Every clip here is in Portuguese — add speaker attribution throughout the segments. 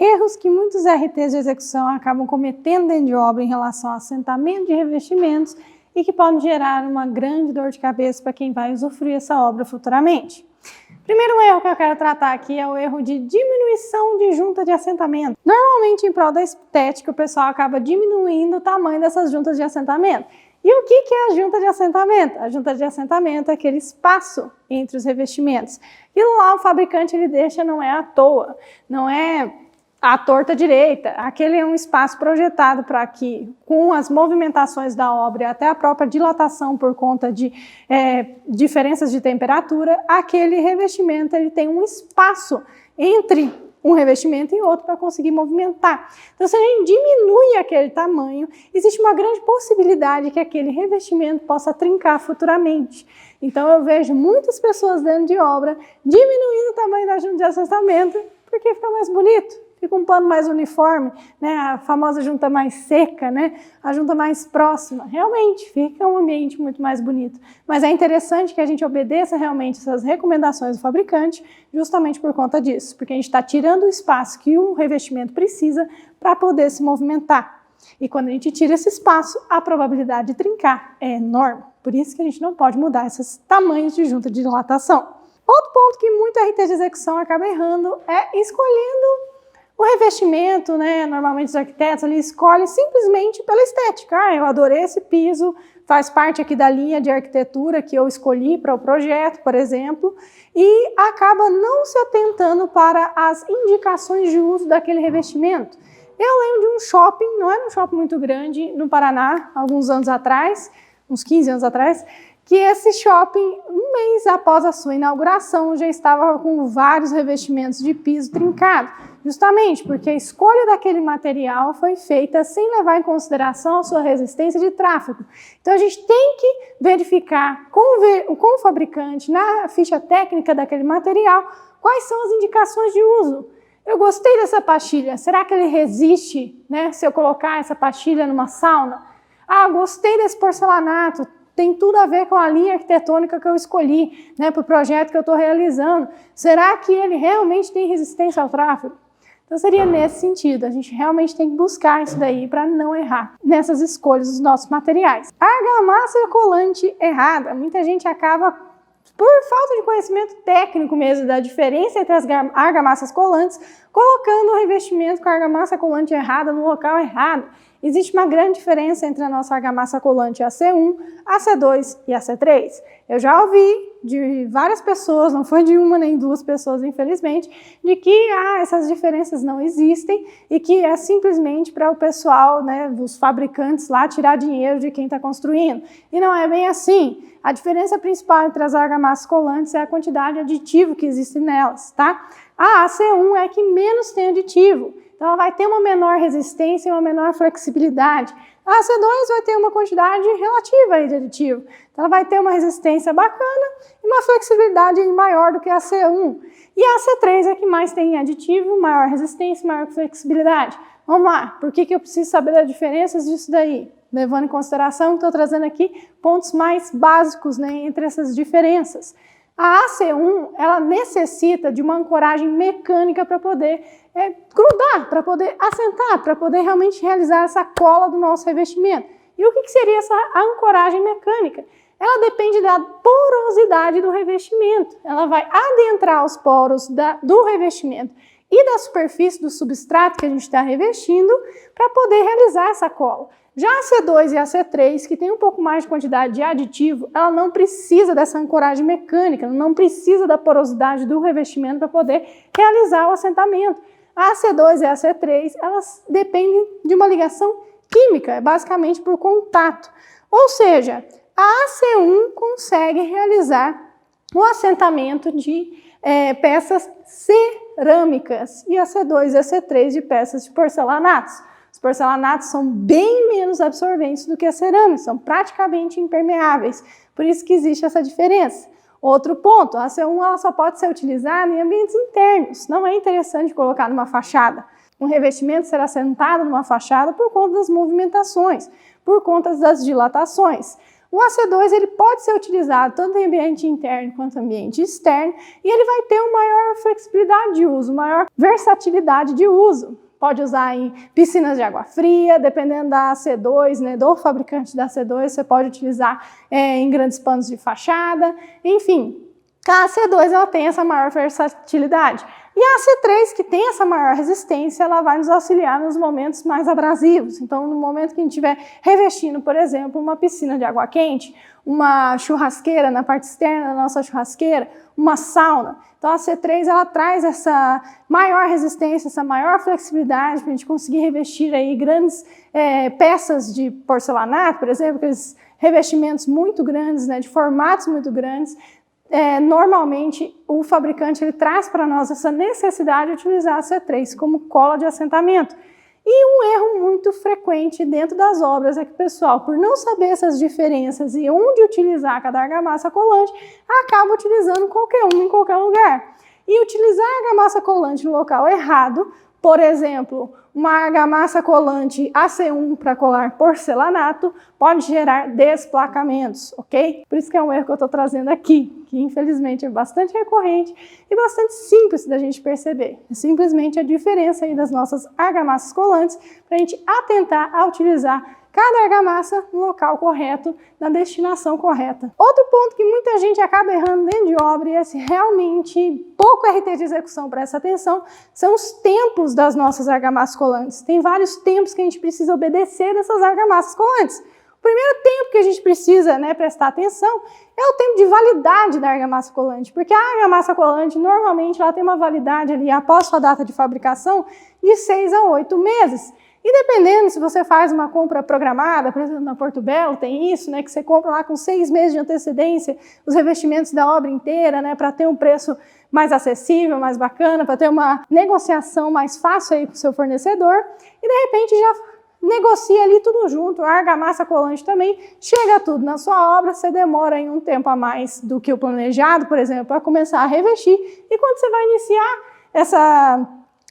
Speaker 1: Erros que muitos RTs de execução acabam cometendo dentro de obra em relação ao assentamento de revestimentos e que podem gerar uma grande dor de cabeça para quem vai usufruir essa obra futuramente. Primeiro erro que eu quero tratar aqui é o erro de diminuição de junta de assentamento. Normalmente, em prol da estética, o pessoal acaba diminuindo o tamanho dessas juntas de assentamento. E o que é a junta de assentamento? A junta de assentamento é aquele espaço entre os revestimentos. E lá o fabricante ele deixa, não é à toa, não é à torta direita. Aquele é um espaço projetado para que, com as movimentações da obra e até a própria dilatação por conta de diferenças de temperatura, aquele revestimento ele tem um espaço entre um revestimento e outro para conseguir movimentar. Então, se a gente diminui aquele tamanho, existe uma grande possibilidade que aquele revestimento possa trincar futuramente. Então, eu vejo muitas pessoas dentro de obra diminuindo o tamanho da junta de assentamento porque fica mais bonito. Fica um pano mais uniforme, né? A famosa junta mais seca, né? A junta mais próxima. Realmente, fica um ambiente muito mais bonito. Mas é interessante que a gente obedeça realmente essas recomendações do fabricante, justamente por conta disso, porque a gente está tirando o espaço que o revestimento precisa para poder se movimentar. E quando a gente tira esse espaço, a probabilidade de trincar é enorme. Por isso que a gente não pode mudar esses tamanhos de junta de dilatação. Outro ponto que muito RT de execução acaba errando é escolhendo o revestimento, né? Normalmente os arquitetos ali escolhem simplesmente pela estética. Ah, eu adorei esse piso, faz parte aqui da linha de arquitetura que eu escolhi para o projeto, por exemplo, e acaba não se atentando para as indicações de uso daquele revestimento. Eu lembro de um shopping, não era um shopping muito grande, no Paraná, alguns anos atrás, uns 15 anos atrás, que esse shopping, um mês após a sua inauguração, já estava com vários revestimentos de piso trincado, justamente porque a escolha daquele material foi feita sem levar em consideração a sua resistência de tráfego. Então a gente tem que verificar com o fabricante, na ficha técnica daquele material, quais são as indicações de uso. Eu gostei dessa pastilha, será que ele resiste, né, se eu colocar essa pastilha numa sauna? Ah, gostei desse porcelanato, tem tudo a ver com a linha arquitetônica que eu escolhi, né, para o projeto que eu estou realizando. Será que ele realmente tem resistência ao tráfego? Então seria nesse sentido, a gente realmente tem que buscar isso daí para não errar nessas escolhas dos nossos materiais. Argamassa colante errada, muita gente acaba, por falta de conhecimento técnico mesmo, da diferença entre as argamassas colantes, colocando o revestimento com a argamassa colante errada no local errado. Existe uma grande diferença entre a nossa argamassa colante AC1, AC2 e AC3. Eu já ouvi de várias pessoas, não foi de uma nem duas pessoas, infelizmente, de que essas diferenças não existem e que é simplesmente para o pessoal, né, os fabricantes lá tirar dinheiro de quem está construindo. E não é bem assim. A diferença principal entre as argamassas colantes é a quantidade de aditivo que existe nelas, tá? A AC1 é a que menos tem aditivo. Então, ela vai ter uma menor resistência e uma menor flexibilidade. A AC2 vai ter uma quantidade relativa aí de aditivo. Então, ela vai ter uma resistência bacana e uma flexibilidade maior do que a AC1. E a AC3 é a que mais tem aditivo, maior resistência e maior flexibilidade. Vamos lá, por que eu preciso saber das diferenças disso daí? Levando em consideração, estou trazendo aqui pontos mais básicos, né, entre essas diferenças. A AC1, ela necessita de uma ancoragem mecânica para poder grudar, para poder assentar, para poder realmente realizar essa cola do nosso revestimento. E o que seria essa ancoragem mecânica? Ela depende da porosidade do revestimento. Ela vai adentrar os poros do revestimento e da superfície do substrato que a gente está revestindo para poder realizar essa cola. Já a C2 e a C3, que tem um pouco mais de quantidade de aditivo, ela não precisa dessa ancoragem mecânica, não precisa da porosidade do revestimento para poder realizar o assentamento. A C2 e a C3, elas dependem de uma ligação química, é basicamente por contato. Ou seja, a AC1 consegue realizar o assentamento de peças cerâmicas e a C2 e a C3 de peças de porcelanatos. Os porcelanatos são bem menos absorventes do que a cerâmica, são praticamente impermeáveis, por isso que existe essa diferença. Outro ponto, a AC1 ela só pode ser utilizada em ambientes internos, não é interessante colocar numa fachada. Um revestimento será assentado numa fachada por conta das movimentações, por conta das dilatações. O AC2 ele pode ser utilizado tanto em ambiente interno quanto em ambiente externo e ele vai ter uma maior flexibilidade de uso, maior versatilidade de uso. Pode usar em piscinas de água fria, dependendo da AC2, né, do fabricante da AC2, você pode utilizar em grandes panos de fachada, enfim. A AC2 ela tem essa maior versatilidade. E a AC3, que tem essa maior resistência, ela vai nos auxiliar nos momentos mais abrasivos. Então, no momento que a gente estiver revestindo, por exemplo, uma piscina de água quente, uma churrasqueira na parte externa da nossa churrasqueira, uma sauna. Então, a C3 ela traz essa maior resistência, essa maior flexibilidade para a gente conseguir revestir aí grandes peças de porcelanato, por exemplo, aqueles revestimentos muito grandes, né, de formatos muito grandes. Normalmente o fabricante ele traz para nós essa necessidade de utilizar a C3 como cola de assentamento. E um erro muito frequente dentro das obras é que o pessoal, por não saber essas diferenças e onde utilizar cada argamassa colante, acaba utilizando qualquer uma em qualquer lugar. E utilizar a argamassa colante no local errado, por exemplo, uma argamassa colante AC1 para colar porcelanato, pode gerar desplacamentos, ok? Por isso que é um erro que eu estou trazendo aqui, que infelizmente é bastante recorrente e bastante simples da gente perceber. É simplesmente a diferença aí das nossas argamassas colantes para a gente atentar a utilizar cada argamassa no local correto, na destinação correta. Outro ponto que muita gente acaba errando dentro de obra, e esse realmente pouco RT de execução presta atenção, são os tempos das nossas argamassas colantes. Tem vários tempos que a gente precisa obedecer dessas argamassas colantes. O primeiro tempo que a gente precisa, né, prestar atenção é o tempo de validade da argamassa colante, porque a argamassa colante normalmente ela tem uma validade ali após sua data de fabricação de 6 a 8 meses. E dependendo se você faz uma compra programada, por exemplo, na Porto Belo tem isso, né, que você compra lá com 6 meses de antecedência os revestimentos da obra inteira, né, para ter um preço mais acessível, mais bacana, para ter uma negociação mais fácil aí com o seu fornecedor, e de repente já negocia ali tudo junto, a argamassa colante também, chega tudo na sua obra, você demora aí um tempo a mais do que o planejado, por exemplo, para começar a revestir, e quando você vai iniciar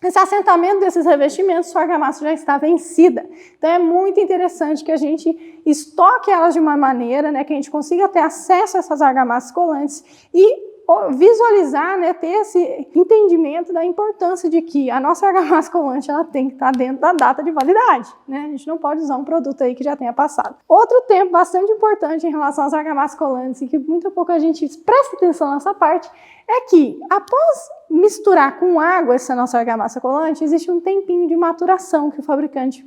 Speaker 1: esse assentamento desses revestimentos, sua argamassa já está vencida. Então é muito interessante que a gente estoque elas de uma maneira, né, que a gente consiga ter acesso a essas argamassas colantes e visualizar, né, ter esse entendimento da importância de que a nossa argamassa colante ela tem que estar dentro da data de validade, né? A gente não pode usar um produto aí que já tenha passado. Outro tempo bastante importante em relação às argamassas colantes e que muito pouco a gente presta atenção nessa parte é que após misturar com água essa nossa argamassa colante, existe um tempinho de maturação que o fabricante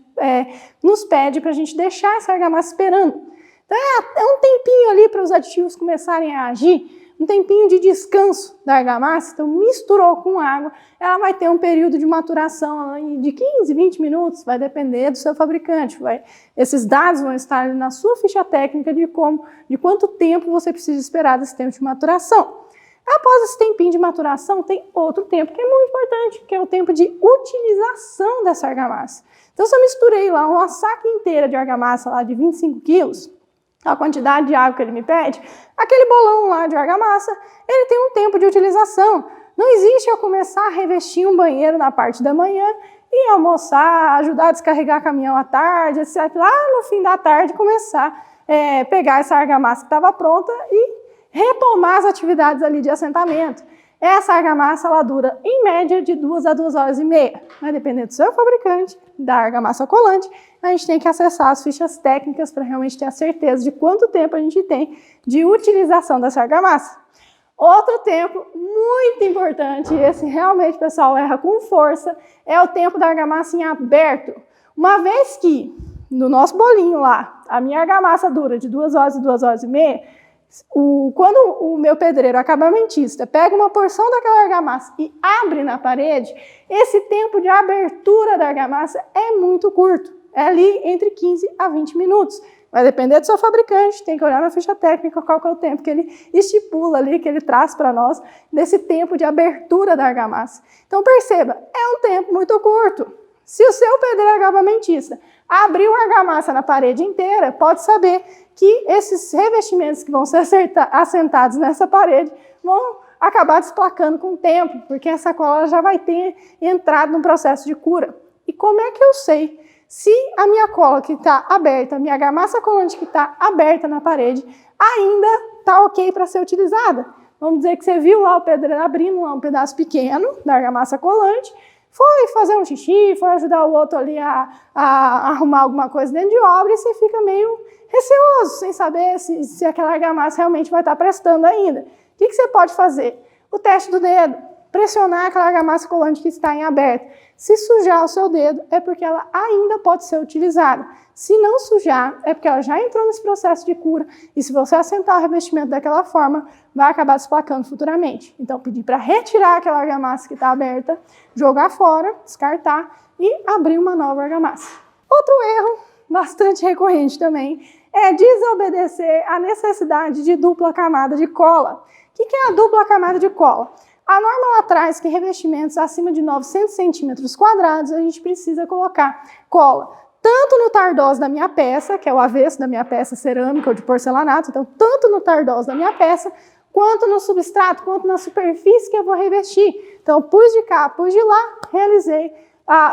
Speaker 1: nos pede para a gente deixar essa argamassa esperando. Então é um tempinho ali para os aditivos começarem a agir, um tempinho de descanso da argamassa, então misturou com água, ela vai ter um período de maturação de 15, 20 minutos, vai depender do seu fabricante. Esses dados vão estar na sua ficha técnica de quanto tempo você precisa esperar desse tempo de maturação. Após esse tempinho de maturação, tem outro tempo que é muito importante, que é o tempo de utilização dessa argamassa. Então, se eu misturei lá uma saca inteira de argamassa lá de 25 quilos, a quantidade de água que ele me pede, aquele bolão lá de argamassa, ele tem um tempo de utilização. Não existe eu começar a revestir um banheiro na parte da manhã e almoçar, ajudar a descarregar caminhão à tarde, etc. Lá no fim da tarde começar a pegar essa argamassa que estava pronta e retomar as atividades ali de assentamento. Essa argamassa ela dura em média de 2 a 2 horas e meia. Vai depender do seu fabricante, da argamassa colante, a gente tem que acessar as fichas técnicas para realmente ter a certeza de quanto tempo a gente tem de utilização dessa argamassa. Outro tempo muito importante, esse realmente o pessoal erra com força, é o tempo da argamassa em aberto. Uma vez que no nosso bolinho lá, a minha argamassa dura de 2 horas e 2 horas e meia, quando o meu pedreiro acabamentista pega uma porção daquela argamassa e abre na parede, esse tempo de abertura da argamassa é muito curto. É ali entre 15 a 20 minutos. Vai depender do seu fabricante, tem que olhar na ficha técnica qual que é o tempo que ele estipula ali, que ele traz para nós, desse tempo de abertura da argamassa. Então perceba, é um tempo muito curto. Se o seu pedreiro acabamentícia abriu a argamassa na parede inteira, pode saber que esses revestimentos que vão ser assentados nessa parede vão acabar desplacando com o tempo, porque essa cola já vai ter entrado no processo de cura. E como é que eu sei se a minha cola que está aberta, a minha argamassa colante que está aberta na parede, ainda está ok para ser utilizada. Vamos dizer que você viu lá o pedreiro abrindo lá um pedaço pequeno da argamassa colante, foi fazer um xixi, foi ajudar o outro ali a arrumar alguma coisa dentro de obra e você fica meio receoso, sem saber se aquela argamassa realmente vai estar prestando ainda. O que você pode fazer? O teste do dedo, pressionar aquela argamassa colante que está em aberto. Se sujar o seu dedo, é porque ela ainda pode ser utilizada. Se não sujar, é porque ela já entrou nesse processo de cura e se você assentar o revestimento daquela forma, vai acabar desplacando futuramente. Então, pedir para retirar aquela argamassa que está aberta, jogar fora, descartar e abrir uma nova argamassa. Outro erro, bastante recorrente também, é desobedecer à necessidade de dupla camada de cola. O que é a dupla camada de cola? A norma lá traz que revestimentos acima de 900 centímetros quadrados a gente precisa colocar cola. Tanto no tardós da minha peça, que é o avesso da minha peça cerâmica ou de porcelanato, então tanto no tardós da minha peça, quanto no substrato, quanto na superfície que eu vou revestir. Então, pus de cá, pus de lá, realizei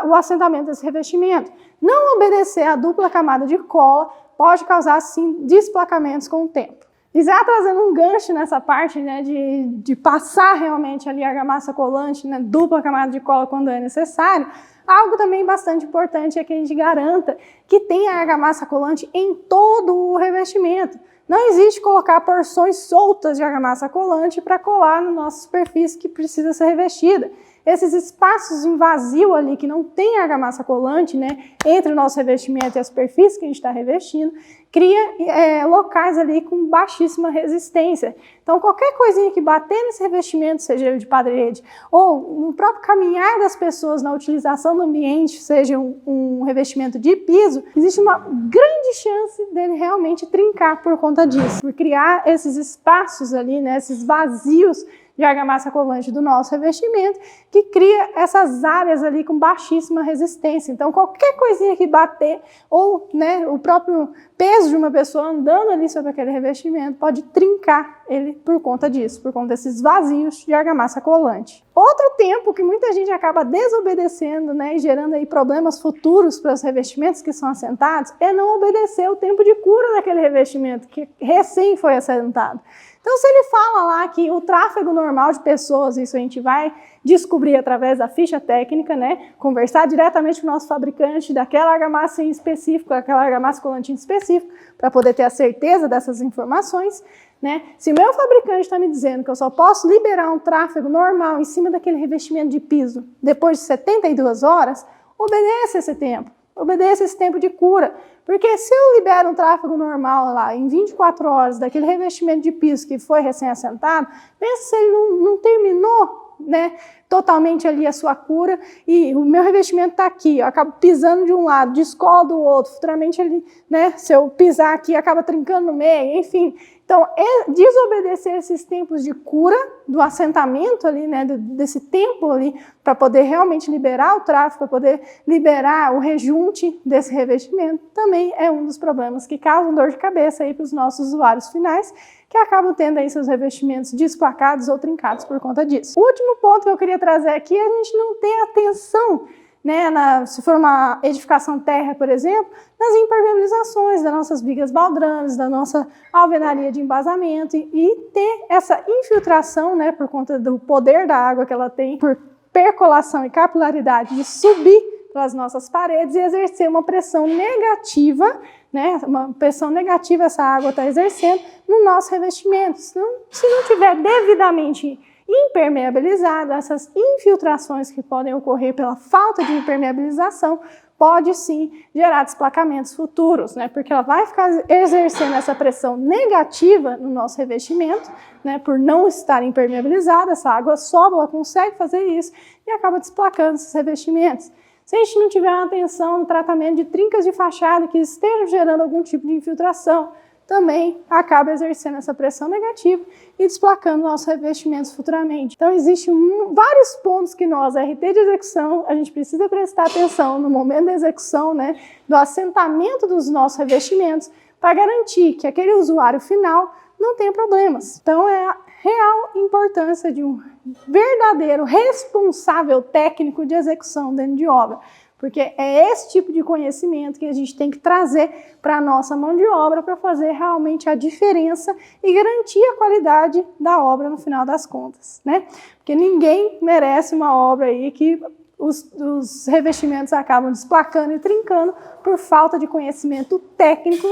Speaker 1: o assentamento desse revestimento. Não obedecer a dupla camada de cola pode causar, sim, desplacamentos com o tempo. E já trazendo um gancho nessa parte, né, de passar realmente ali a argamassa colante, né, dupla camada de cola quando é necessário, algo também bastante importante é que a gente garanta que tenha argamassa colante em todo o revestimento. Não existe colocar porções soltas de argamassa colante para colar na nossa superfície que precisa ser revestida. Esses espaços em vazio ali, que não tem argamassa colante, né, entre o nosso revestimento e a superfície que a gente está revestindo, cria locais ali com baixíssima resistência. Então, qualquer coisinha que bater nesse revestimento, seja ele de parede, ou no próprio caminhar das pessoas na utilização do ambiente, seja um revestimento de piso, existe uma grande chance dele realmente trincar por conta disso, por criar esses espaços ali, né, esses vazios de argamassa colante do nosso revestimento, que cria essas áreas ali com baixíssima resistência. Então, qualquer coisinha que bater, ou, né, o próprio peso de uma pessoa andando ali sobre aquele revestimento, pode trincar ele por conta disso, por conta desses vazios de argamassa colante. Outro tempo que muita gente acaba desobedecendo, né, e gerando aí problemas futuros para os revestimentos que são assentados, é não obedecer o tempo de cura daquele revestimento que recém foi assentado. Então, se ele fala lá que o tráfego normal de pessoas, isso a gente vai descobrir através da ficha técnica, né? Conversar diretamente com o nosso fabricante daquela argamassa em específico, aquela argamassa colante em específico, para poder ter a certeza dessas informações, né? Se o meu fabricante está me dizendo que eu só posso liberar um tráfego normal em cima daquele revestimento de piso depois de 72 horas, obedeça esse tempo. Obedeça esse tempo de cura, porque se eu libero um tráfego normal lá em 24 horas daquele revestimento de piso que foi recém-assentado, pensa se ele não terminou, né, totalmente ali a sua cura e o meu revestimento está aqui, eu acabo pisando de um lado, descolo do outro, futuramente ele, né, se eu pisar aqui acaba trincando no meio, enfim. Então, desobedecer esses tempos de cura do assentamento ali, né, desse tempo ali, para poder realmente liberar o tráfego, para poder liberar o rejunte desse revestimento, também é um dos problemas que causam dor de cabeça aí para os nossos usuários finais, que acabam tendo aí seus revestimentos desplacados ou trincados por conta disso. O último ponto que eu queria trazer aqui é a gente não ter atenção, né, se for uma edificação térrea, por exemplo, nas impermeabilizações das nossas vigas baldrames, da nossa alvenaria de embasamento e ter essa infiltração, né, por conta do poder da água que ela tem, por percolação e capilaridade, de subir pelas nossas paredes e exercer uma pressão negativa, né, uma pressão negativa essa água está exercendo no nosso revestimento. Se não tiver devidamente impermeabilizado, essas infiltrações que podem ocorrer pela falta de impermeabilização, pode sim gerar desplacamentos futuros, né? Porque ela vai ficar exercendo essa pressão negativa no nosso revestimento, né? Por não estar impermeabilizada, essa água sobe, ela consegue fazer isso e acaba desplacando esses revestimentos. Se a gente não tiver uma atenção no tratamento de trincas de fachada que estejam gerando algum tipo de infiltração, também acaba exercendo essa pressão negativa e desplacando nossos revestimentos futuramente. Então, existem vários pontos que nós, RT de execução, a gente precisa prestar atenção no momento da execução, né, do assentamento dos nossos revestimentos, para garantir que aquele usuário final não tenha problemas. Então, é a real importância de um verdadeiro responsável técnico de execução dentro de obra, porque é esse tipo de conhecimento que a gente tem que trazer para a nossa mão de obra para fazer realmente a diferença e garantir a qualidade da obra no final das contas, né? Porque ninguém merece uma obra aí que os revestimentos acabam desplacando e trincando por falta de conhecimento técnico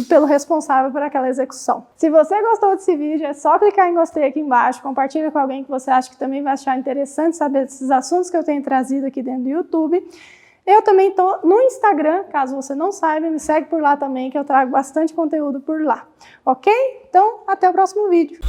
Speaker 1: pelo responsável por aquela execução. Se você gostou desse vídeo, é só clicar em gostei aqui embaixo, compartilha com alguém que você acha que também vai achar interessante saber desses assuntos que eu tenho trazido aqui dentro do YouTube. Eu também estou no Instagram, caso você não saiba, me segue por lá também, que eu trago bastante conteúdo por lá. Ok? Então, até o próximo vídeo.